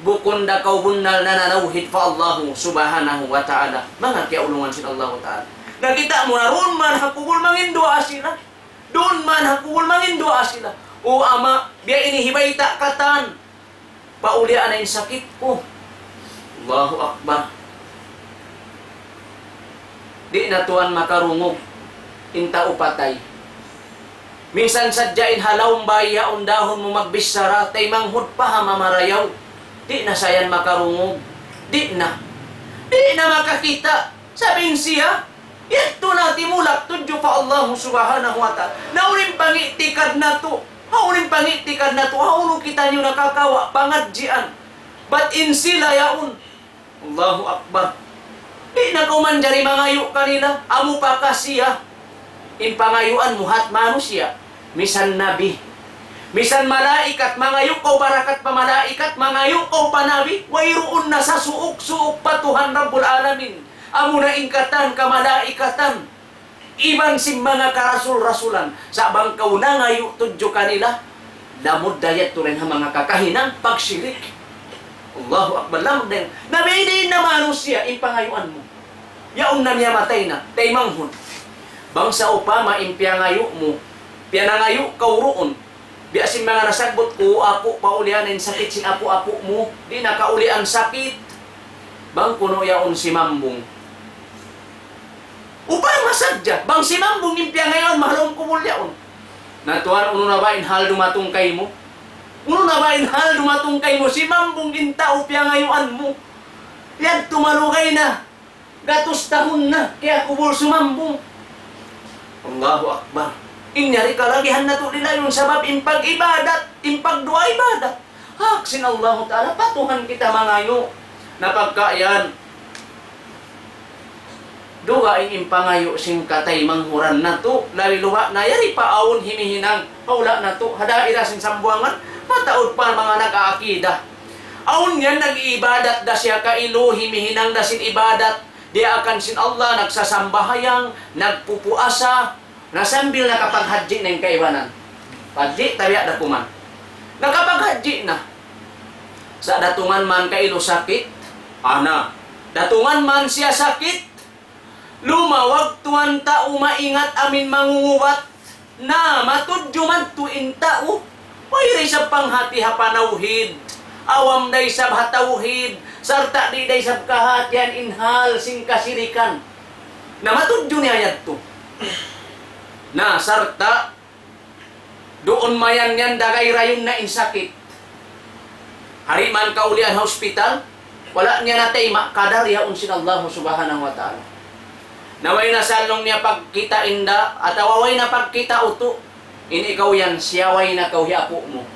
Bukon da ka bunal na nanawhid fa Allahu subhanahu wa ta'ala. Mga kiaulungan sin Allah Ta'ala. Nakita mo na roon man hakubul mangindua sila. Doon man hakubul mangindua sila. O ama, biya inihibay ta katan. Paulian na yung sakit ko. Allahu Akbar. Di na tuwan makarungog. Inta upatay. Minsan sadyain halawang baya dahon mo magbisara. Tay manghud pa hamamarayaw. Di na sayan makarungog. Di na. Di na makakita. Sabihin siya, ito na timulak tudyo pa Allah subhanahu wa ta'ala. Nauling pangitikad na to. Hauling pangitikad na to. Haulong kita nyo nakakawa. Pangadjian. But in sila yaon. Allahu Akbar. Di na kumanjari mangayo kanila. Amo pa ka siya. In pangayuan muhat manusia. Misan nabi. Misan malaikat. Mangayo ko barakat pa malaikat. Mangayo ko pa nabi. Wayroon na sa suok-suok pa Tuhan Rabbul Alamin. Amo na ingkatan ka malaikatan. Ibang sim mga karasul-rasulan. Sa bangkaw na ngayo tudyo kanila. Damod dayat to rin ang mga kakahinang pagsyirik. Allahu Akbar. Lamod din. Nabidi na manusia. Impangayuan mo. Yaong na niya matay na. Taymanghon. Bang sa upama impiangayo mo. Pianangayo kauroon. Di asin mga nasagbot ko, apo, paulianin sakit sin apo-apo mo. Di nakaulian sakit. Bang kuno yaon si mambong. Upang masadya. Bang si mambong impya ngayon, mahalong kumul yaon. Natuan, uno na ba inhal dumatungkay mo? Uno na ba inhal dumatungkay mo? Si mambong ginta upya ngayon mo. Yan, tumalukay na. Gatos tahon na. Kaya kubul sumambong. Allahu Akbar. Inyari kalagihan na to nila yung sabab impag-ibadat, impag-dua ibadat. Haksin Allah Ta'ala, patuhan kita mangayo na pagkaayan. Dua in impangayo sing katay manghuran na to, laliluwa na yari paawon himihinang, paula na to, hadaira sing sambuangan, mataod pa mga nag-aakida. Awon yan nag-ibadat da siya kailo, himihinang da sin ibadat, di akan sin Allah, nagsasambahayang, nagpupuasa, nasambil nakapaghadji na yung kaibanan. Padji, tabiya da kuman. Nakapaghadji na. Sa datungan man kailo sakit, ana. Datungan man siya sakit, lumawag tuwan tao maingat amin mangunguwat, na matudyo man tuin tao, mayroon sa panghati hapanawhid, awam day sab hatawhid, sarta di day sab kahatian inhal sing kasirikan. Na matudyo niya yadto. Na sarta doon mayan yan dagay rayon na insakit. Hari man kaulian hospital, wala niya natay makadar yaon sin Allah subhanahu wa ta'ala. Naway na salong niya pagkita inda at awaway na pagkita uto. In ikaw yan, siyaway na kauhiapo mo.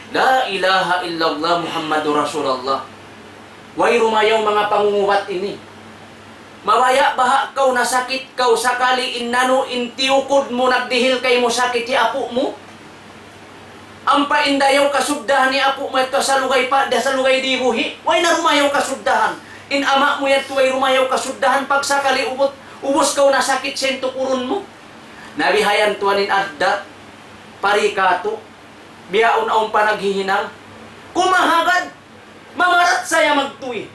La ilaha illallah Muhammadur Rasulullah. Way rumayaw mga pangunguwat ini. Mawaya baha kau nasakit kau sakali innano intiukod mo nagdihil kay mo sakit ti apo mo. Ang paindayaw kasugdahan ni apo mo ito sa lugay pa, sa lugay di buhi. Way na rumayaw kasugdahan. In ama mo yan way rumayaw kasugdahan pag sakali ubos kau nasakit sento kurun mo. Nabihayan tuwanin adda parikato. Biyaon aong panaghihinang. Kumahagad. Mamarat saya magtuwi.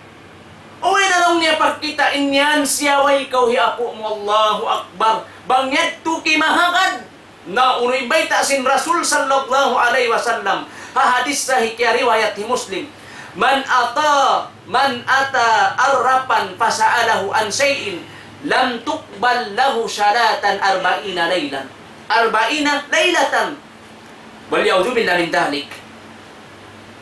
Uwi na lang niya pagkitain niyan, siyaway ikaw hiapo mo, Allahu Akbar. Bangyad tu kimahagad. Na unoy bayta sin Rasul sallallahu alaihi wasallam. Hadis sahih kaya riwayat hi Muslim. Man ata arrapan fasa'alahu an shay'in lam tuqbal lahu salatan arba'ina laylan. Arba'ina laylatan. Wal ya'udzu billahi min dhalik.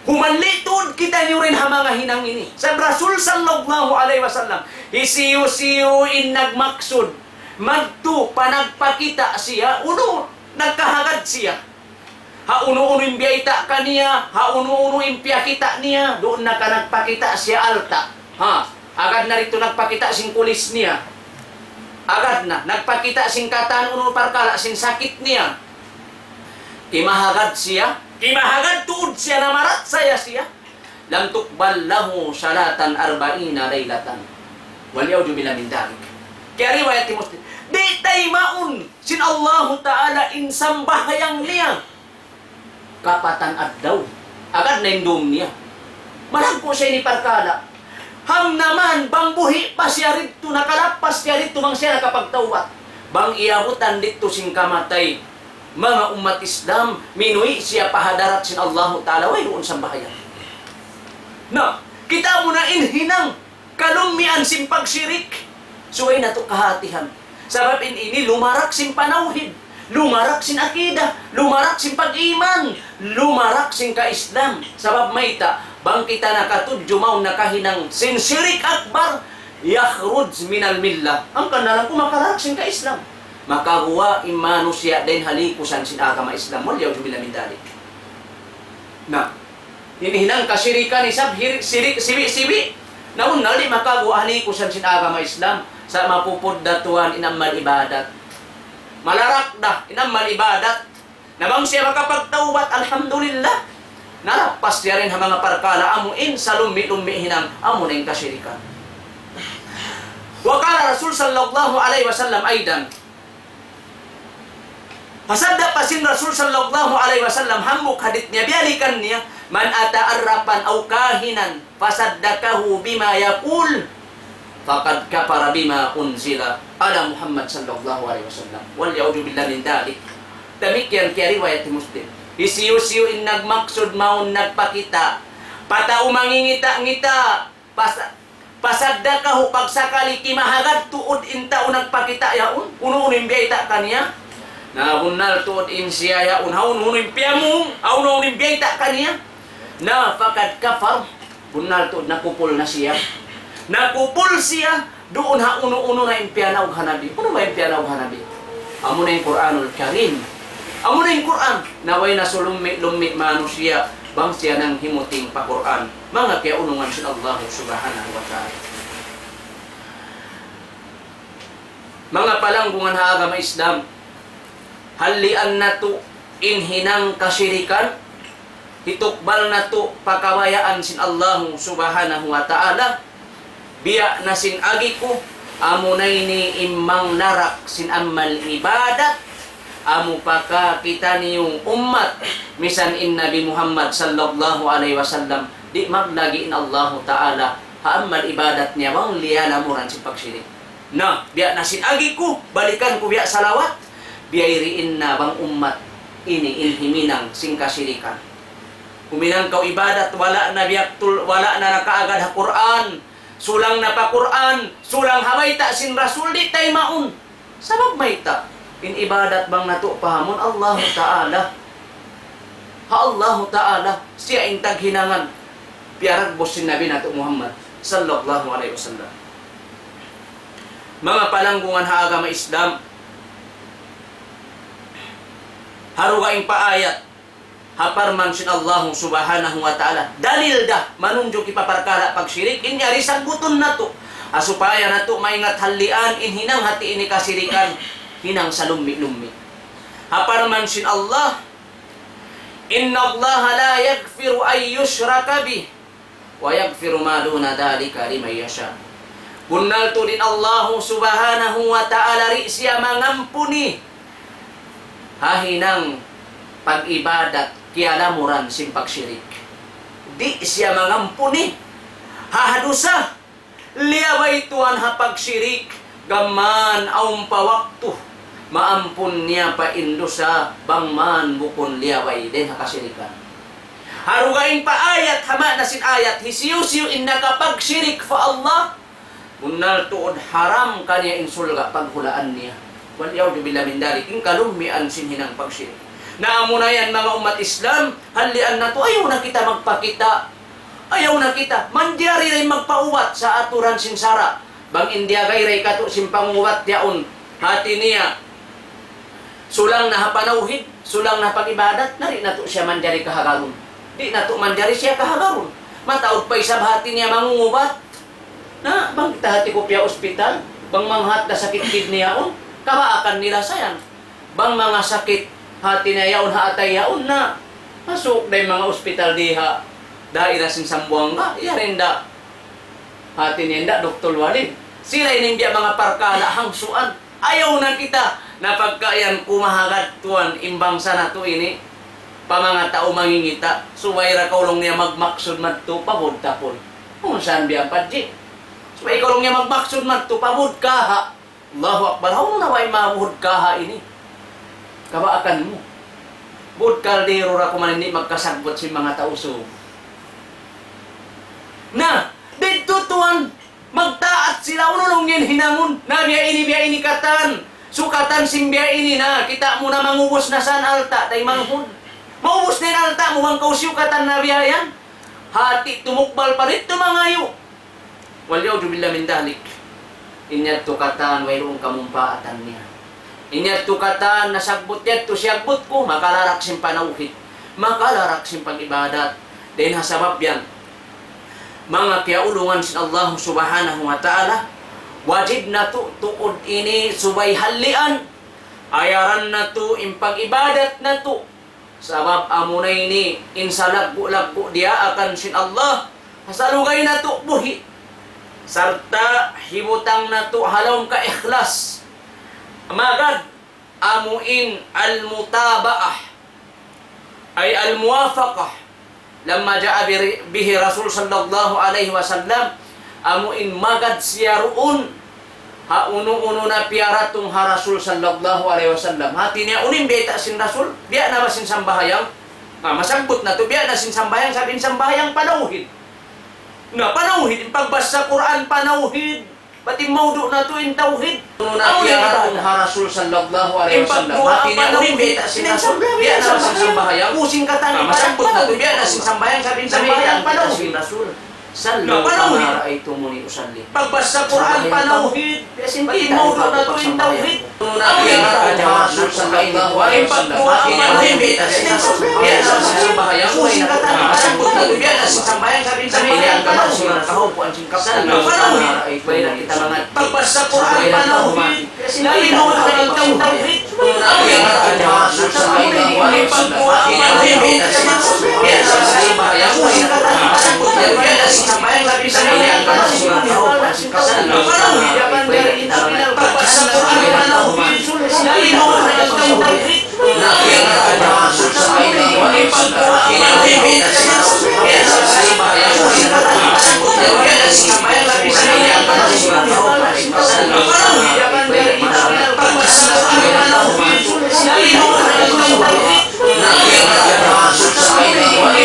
Humanlitod kita nyo rin mga hinang ini. Sa Rasul sallallahu alaihi wasallam, isiyo-siyo in nagmaksud. Magtu, panagpakita siya, uno, nagkahagad siya. Hauno-uno impiyita kaniya, hauno-uno impiyakita niya, doon na ka nagpakita siya alta. Agad na rito nagpakita sing kulis niya. Agad na, nagpakita sing kataan, uno parkala, sing sakit niya. Imahagad siya, kimahagad tuod siya na marat saya siya. Lam tukbal lahu salatan arba'ina laylatan. Wal ya'udzu billahi min dhalik. Kaya riwayat ni Muslim. Di tay maun sin Allah Ta'ala insambahayang niya. Kapatan addaw. Agad na indom niya. Malagpo siya ni parkala. Ham naman bang buhi pa siya rito nakalapas siya rito mang siya nakapagtawat. Bang iabutan dito sing kamatay. Mga umat Islam, minuwi siya pahadarat sin Allah Ta'ala, way doon sa bahayan. Na, kita mo na inhinang kalummian sin pagsirik. So ay nato kahatihan. Sabab ini lumarak sin panawhid, lumarak sin akida, lumarak sin pag-iman, lumarak sin ka-Islam. Sabab mayta, bang kita nakatudyo maun nakahinang sin sirik akbar, yakhruj minal millah. Ang kanalang kumakarak sin ka-Islam. Makahuwa imano siya din halikusan sin agama Islam. Wal ya'udzu billahi min dhalik. Na, hinihinang kasirikan isab sirik sibi. Naun nali makahuwa halikusan sin agama Islam sa mapupod datuan inamal ibadat. Malarak dah inamal ibadat. Nabang siya makapagtawbat, alhamdulillah. Nalapas siya rin ang mga parkala amuin sa lumi-lumi hinang amunin kasirikan. Wa qala Rasul sallallahu alaihi wasallam aidan. Pasadda pa sin Rasul sallallahu alaihi wasallam hamuk hadith niya bialikan niya man ata arrapan aw kahinan fasaddakahu bima yaqul faqad kafara bima unzila ala Muhammad sallallahu alaihi wasallam. Wal ya'udzu billahi min dhalik. Demikian kaya riwayat Muslim. Isiyo-siyo in nagmaksud maun nagpakita pata umangingita-ngita pasaddakahu pagsakali kimahagad tuod inta nagpakita yaun uno imbiyita kaniya. Na bunal tuod in siya ya unhaun hunin piamu au hunin biayta kaniya na fakad kafar bunal tuod nakupol na siya nakupol siya doon ha uno na impiana og hanabi. Ano ba impiana og hanabi? Amo na yung Quranul Karim, amo na yung Quran na way na sulumit manusia bang siya nang himuting pa Quran mga kaya unungan si Allah subhanahu wa ta'ala. Mga palanggungan ha agama Islam, halian na to inhinang kasirikan, hitukbal na to pakawayaan sin Allah subhanahu wa ta'ala, biya na sin agi ko, amo na ini imang narak sin amal ibadat, amo paka kita niyong umat, misan in Nabi Muhammad sallallahu alaihi wasallam, di maglagi in Allah ta'ala, haamal ibadat niya, wang liya namuran sin pagsirik. Na, biya na sin agi ko, balikan ko biya salawat, biyayriin na bang umat ini inhiminang singkasirikan. Huminang kau ibadat wala na biaktul wala na nakaagad ha Quran sulang na pa Quran, sulang habayta sin Rasul di tay maun. Sabab mayta, in ibadat bang nato pahamon Allah Ta'ala. Ha Allah Ta'ala, siya in taghinangan. Piarag bos sin Nabi nato Muhammad sallallahu alaihi wasallam. Mga palanggungan ha agama Islam, harugaing paayat, haparman sin Allah subhanahu wa ta'ala. Dalil dah, manunjuk ipaparkala pagsyirik, inyari sagbuton na to. Asupaya na to maingat halian, inhinang hati ini kasirikan, hinang sa lummi-lummi. Haparman sin Allah, Inna Allah la yagfiru ay yushraka bih, wa yagfiru ma duna dhalika liman yasha. Kunnal to din Allah subhanahu wa ta'ala ri siya mangampuni hahinang pag-ibadat kialamuran sin pagsyirik. Di siya mangampuni hahadusa liyabay tuan ha pagsyirik gaman aum pawaktu maampun niya pa indusa bangman bukon liyabay din ha kasyirikan. Harugaing pa ayat hama na sin ayat hisiyu-siyu inna kapag syirik fa Allah Unnal tuod haram kanya insulga paghulaan niya. Waliyaw bila min dalik in kalummian sinhinang pagsyirik. Naamunayan mga umat Islam, halian na to, ayaw na kita magpakita. Ayaw na kita. Mandyari rin magpauwat sa aturan sinsara. Bang India gayray kato simpanguwat yaon. Hati niya. Sulang na hapanauhid, sulang na pag-ibadat, nari na to siya mandyari kahagaron. Di na to mandyari siya kahagaron. Mataod pa isab hati niya mangungubat. Na, bang kita hati ko piya ospital, bang manghat na sakit kidney yaon, kabaakan nila sayang. Bang mga sakit hati na yaon, haatay yaon na, masuk na mga ospital diha, daira sin Sambuanga, yarin da, hati niya da, Dr. Walid. Sila inimbiya mga parkala, hangsuan, ayaw na kita, na pagkayan kumahagad tuan, imbang sana to ini, pa mga tao mangingita, suwayra kaulong niya magmaksud madto, pabod tapon. Kung saan biya padji? May kalong niya magmaksud man to pamud kaha. Allahu Akbar. How na way mamud kaha ini? Kabaakan mo. Bud kaldero ra ko man hindi magkasagbot si mga tauso. Na, dito tuan magtaat sila unulong yan hinangon. Na biya ini katan. Sukatan simbiya ini na kita mo na mangubos na san alta tay manghud. Maubos din alta mo mang kausyukatan na biya yan. Hati tumukbal pa rito mangayo. Waliyaw billah min dalik. Inyat tukatan mayroong kamumpaatan niya. Inyat tukatan nasagbot yat to siyagbot ko makalarak sim panauhid. Makalarak sim pag-ibadat. Dahil hasabab yan. Mga kiaulungan sin Allah subhanahu wa ta'ala. Wajib na to tukod ini subay halian. Ayaran na to impag-ibadat na to. Sabab amunay ni insalagpo-lagpo dia akan sin Allah. Hasalugay na to buhi. Sarta hibutang na to halawang ka-ikhlas. Magad amuin al-mutaba'ah ay al-muwafaqah. Lamma ja'a bihi Rasul sallallahu alaihi wasallam amuin magad siya roon. Ha uno-uno na piaratong ha Rasul sallallahu alaihi wasallam. Hati niya unin beta sin Rasul, biya na masin sambahayang. Masagbot na to, biya na sin sambahayang, sabihin sambahayang panauhid. Na panauhid, pagbasa Quran panauhid, pati maudu na to in tauhid. Uno na piaratong ha Rasul sallallahu alaihi wasallam. Hati niya unin beta sin Rasul, biya na masin sambahayang. Pusing katani, masagbot na to, biya na sin sambahayang, sabihin sambahayang panauhid. Rasul sallu kama ra'aytumuni usalli. Pagbasa Quran panauhid, pati maudu na to in tauhid. Rasul sallallahu alaihi wasallam. Panauhid, biya na sin sambahayang, pusing katani, masagbot na to, biya na sin sambahayang, sabihin sambahayang panauhid. Kahupuan sin kapal. Panauhid, bayna kita mga pagbasa Quran panauhid, lagi mo na in tauhid. Rasul sallallahu alaihi wasallam. Biya na sin sambahayang, pusing katani, masagbot na to, biya na sampai lagi saya kalau sudah tahu pasti kalau jangan dari internal papasan kalau dari mau ada tahu nabi ada masuk sampai wali pada ini biasa saya bayar jangan sampai lagi saya kalau sudah tahu pasti kalau jangan dari internal papasan kalau dari mau ada tahu nabi ada masuk sampai wali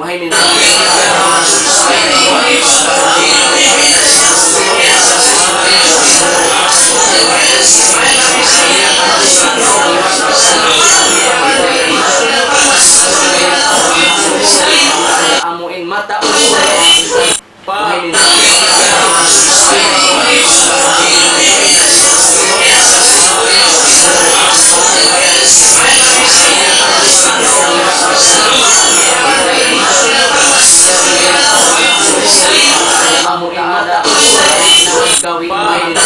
Muhaimin amuin mata Muhaimin amuin mata gawin Muhaimin